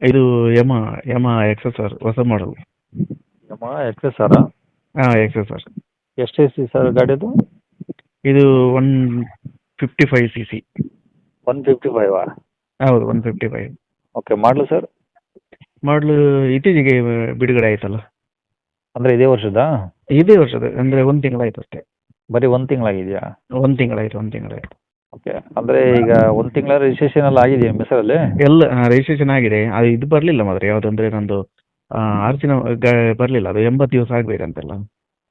ಇದು ಯಮ ಯಮ excess sir, ಹೊಸ ಮಾಡಲ್. ಯಮ excess sir. ಹಾಂ, ಎಕ್ಸಸ್ ಸರ್. ಎಷ್ಟು ಎಸ್ ಸಿ ಸರ್ ಗಾಡಿದು? ಇದು 155cc. 155. ಹೌದು, 155. ಓಕೆ, ಮಾಡಲು ಸರ್? ಮಾಡಲು ಇತ್ತೀಚೆಗೆ ಬಿಡುಗಡೆ ಆಯ್ತಲ್ಲ. ಅಂದರೆ ಇದೇ ವರ್ಷದಾ? ಇದೇ ವರ್ಷದ, ಅಂದರೆ ಒಂದು ತಿಂಗಳಾಯ್ತು ಅಷ್ಟೇ. ಬರೀ ಒಂದು ತಿಂಗಳಾಗಿದೆಯಾ? ಒಂದು ತಿಂಗಳಾಯ್ತು. ಓಕೆ, ಅಂದರೆ ಈಗ ಒಂದು ತಿಂಗಳ ರಿಜಿಸ್ಟ್ರೇಷನ್ ಎಲ್ಲ ಆಗಿದೆಯಾ ನಿಮ್ಮ ಹೆಸರಲ್ಲಿ? ಎಲ್ಲ ರಿಜಿಸ್ಟ್ರೇಷನ್ ಆಗಿದೆ. ಅದು ಇದು ಬರಲಿಲ್ಲ ಮಾತ್ರ, ಯಾವುದಂದ್ರೆ ನಂದು ಆರ್ಸಿನ ಬರಲಿಲ್ಲ. ಅದು 80 ದಿವಸ ಆಗಬೇಕಂತೆಲ್ಲ.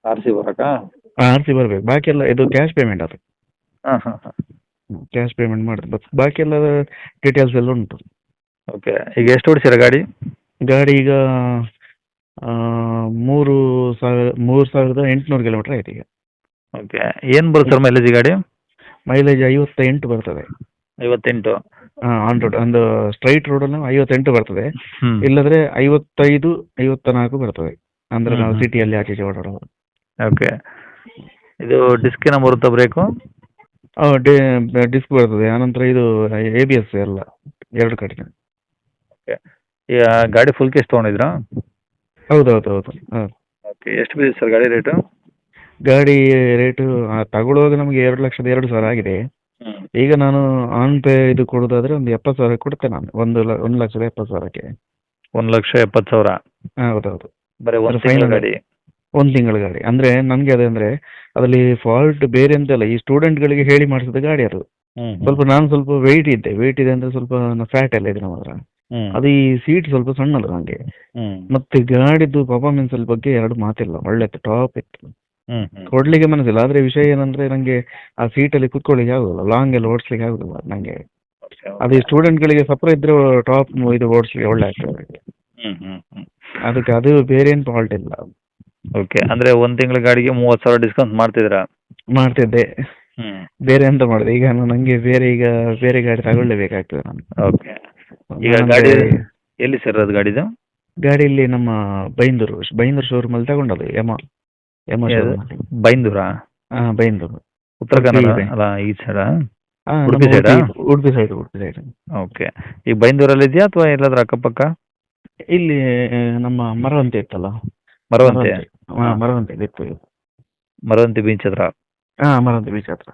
ಆರ್ ಸಿ ಬರೋಕ್ಕಾ? ಆರ್ ಸಿ ಬರಬೇಕು. ಬಾಕಿ ಎಲ್ಲ ಇದು ಕ್ಯಾಶ್ ಪೇಮೆಂಟ್ ಅದು. ಹಾಂ ಹಾಂ ಹಾಂ. ಕ್ಯಾಶ್ ಪೇಮೆಂಟ್ ಮಾಡಿದ್ರೆ ಬಾಕಿ ಎಲ್ಲ ಡೀಟೇಲ್ಸ್ ಎಲ್ಲ ಉಂಟು. ಓಕೆ, ಈಗ ಎಷ್ಟು ಹೊಡಿಸಿರ ಗಾಡಿ? ಗಾಡಿ ಈಗ 3,800 ಕಿಲೋಮೀಟರ್ ಆಯ್ತು ಈಗ. ಓಕೆ, ಏನು ಬರುತ್ತೆ ಸರ್ ಮೈಲೇಜ್ ಗಾಡಿ? ಮೈಲೇಜ್ 58 ಬರ್ತದೆ. 58? ಆನ್ ರೋಡ್ ಒಂದು ಸ್ಟ್ರೈಟ್ ರೋಡಲ್ಲಿ 58 ಬರ್ತದೆ. ಹ್ಞೂ. ಇಲ್ಲದ್ರೆ 55, 54 ಬರ್ತದೆ. ಅಂದ್ರೆ ನಾವು ಹ್ಮ್. ಸಿಟಿಯಲ್ಲಿ ಆಚೆ ಈಚೆ ಓಡಾಡೋದು. ಓಕೆ, ಇದು ಡಿಸ್ಕ್ ಏನೋ ಬರುತ್ತಾ ಬ್ರೇಕು? ಡಿಸ್ಕ್ ಬರ್ತದೆ. ಆನಂತರ ಇದು ABS ಎಲ್ಲ ಎರಡು ಕಡೆ. ಓಕೆ, ಈಗ ಗಾಡಿ ಫುಲ್ ಕೇಸ್ ತೊಗೊಂಡಿದ್ರಾ? ಹೌದು. ಓಕೆ, ಎಷ್ಟು ಬಿದ್ದಿದೆ ಸರ್ ಗಾಡಿ ರೇಟು? ಗಾಡಿ ರೇಟು ತಗೊಳ್ಳುವಾಗ ನಮಗೆ 2,02,000 ಆಗಿದೆ. ಹ್ಞೂ. ಈಗ ನಾನು ಆನ್ ಪೇ ಇದು ಕೊಡೋದಾದ್ರೆ ಒಂದು 70,000 ಕೊಡ್ತೇನೆ ನಾನು. 1,70,000. 1,70,000? ಹೌದೌದು. ಬರೀ ಒಂದು ಅದು ತಿಂಗಳ final ಗಾಡಿ? ಒಂದು ತಿಂಗಳ ಗಾಡಿ. ಅಂದ್ರೆ ನನಗೆ ಅದಂದ್ರೆ ಅದರಲ್ಲಿ ಫಾಲ್ಟ್ ಬೇರೆ ಅಂತಲ್ಲ, ಈ ಸ್ಟೂಡೆಂಟ್ಗಳಿಗೆ ಹೇಳಿ ಮಾಡಿಸಿದ ಗಾಡಿ ಅದು. ಹ್ಞೂ. ನಾನು ಸ್ವಲ್ಪ ವೆಯ್ಟ್ ಇದೆ ಅಂದ್ರೆ ಸ್ವಲ್ಪ ಫ್ಯಾಟ್ ಎಲ್ಲ ಇದೆ ನಮ್ಮ ಹತ್ರ. ಹ್ಞೂ. ಅದು ಈ ಸೀಟ್ ಸ್ವಲ್ಪ ಸಣ್ಣದು ನನಗೆ. ಹ್ಞೂ. ಮತ್ತೆ ಗಾಡಿದು ಪರ್ಫಾರ್ಮೆನ್ಸ್ ಬಗ್ಗೆ ಎರಡು ಮಾತಿಲ್ಲ, ಒಳ್ಳೆ ಟಾಪ್ ಇತ್ತು. ಹ್ಞೂ. ಹ್ಞೂ. ಕೊಡ್ಲಿಕ್ಕೆ ಮನಸ್ಸಿಲ್ಲ. ಆದ್ರೆ ವಿಷಯ ಏನಂದ್ರೆ ನಂಗೆ ಆ ಸೀಟಲ್ಲಿ ಕುತ್ಕೊಳ್ಳಿಕ್ಕೆ ಆಗುದಿಲ್ಲ, ಲಾಂಗ್ ಎಲ್ಲ ಓಡಿಸ್ಲಿಕ್ಕೆ ಆಗುದಿಲ್ಲ ನಂಗೆ. ಅದು ಸ್ಟೂಡೆಂಟ್ಗಳಿಗೆ ಸಪ್ರೇಟ್ ಇದ್ರೆ ಟಾಪ್ ಇದು ಓಡಿಸ್ಲಿಕ್ಕೆ ಒಳ್ಳೆ ಆಗ್ತದೆ. ಹ್ಞೂ. ಹ್ಞೂ. ಹ್ಞೂ. ಅದಕ್ಕೆ ಅದು ಬೇರೆ ಏನು ಫಾಲ್ಟ್ ಇಲ್ಲ. ಓಕೆ, ಅಂದರೆ ಒಂದು ತಿಂಗಳ ಗಾಡಿಗೆ 30,000 ಡಿಸ್ಕೌಂಟ್ ಮಾಡ್ತಿದ್ದೀರಾ? ಮಾಡ್ತಿದ್ದೆ. ಹ್ಞೂ. ಬೇರೆ ಎಂತ ಮಾಡಿದೆ ಈಗ ನಂಗೆ ಬೇರೆ ಗಾಡಿ ತಗೊಳ್ಳೇಬೇಕಾಗ್ತದೆ ನಾನು. ಓಕೆ, ಈಗ ಗಾಡಿ ಎಲ್ಲಿ ಸರ್ ಅದು ಗಾಡಿದು? ಗಾಡಿ ಇಲ್ಲಿ ನಮ್ಮ ಬೈಂದೂರು ಶೋರೂಮ್ ಅಲ್ಲಿ ತಗೊಂಡದ್ದು, ಯಮ ಶೋರೂಮ್ ಅಲ್ಲಿ. ಬೈಂದೂರಾ? ಬೈಂದೂರು, ಉತ್ತರ ಕನ್ನಡ ಉಡುಪಿ. ಅಲ್ಲ, ಈ ಸೈಡಾ? ನಮ್ಮ ಉಡುಪಿ ಸೈಡಾ? ಉಡುಪಿ ಸೈಡ್. ಓಕೆ, ಈಗ ಬೈಂದೂರಲ್ಲಿ ಇದೆಯಾ ಅಥವಾ ಎಲ್ಲಾದ್ರೂ ಅಕ್ಕಪಕ್ಕ? ಇಲ್ಲಿ ನಮ್ಮ ಮರವಂತೆ ಇತ್ತಲ್ಲ. ಮರವಂತೆ? ಮರವಂತೆ ಇತ್ತು. ಮರವಂತೆ ಬೀಚ್ ಹತ್ರ? ಮರವಂತೆ ಬೀಚ್ ಹತ್ರ.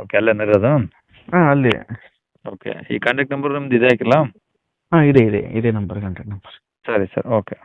ಓಕೆ, ಅಲ್ಲೇನ ಇರೋದು? ಅಲ್ಲಿ. ಓಕೆ, ಈ ಕಾಂಟ್ಯಾಕ್ಟ್ ನಂಬರ್ ನಮ್ದು ಇದೆ ಹಾಕಿಲ್ಲ? ಇದೆ ನಂಬರ್, ಕಾಂಟ್ಯಾಕ್ಟ್ ನಂಬರ್. ಸರಿ ಸರ್, ಓಕೆ.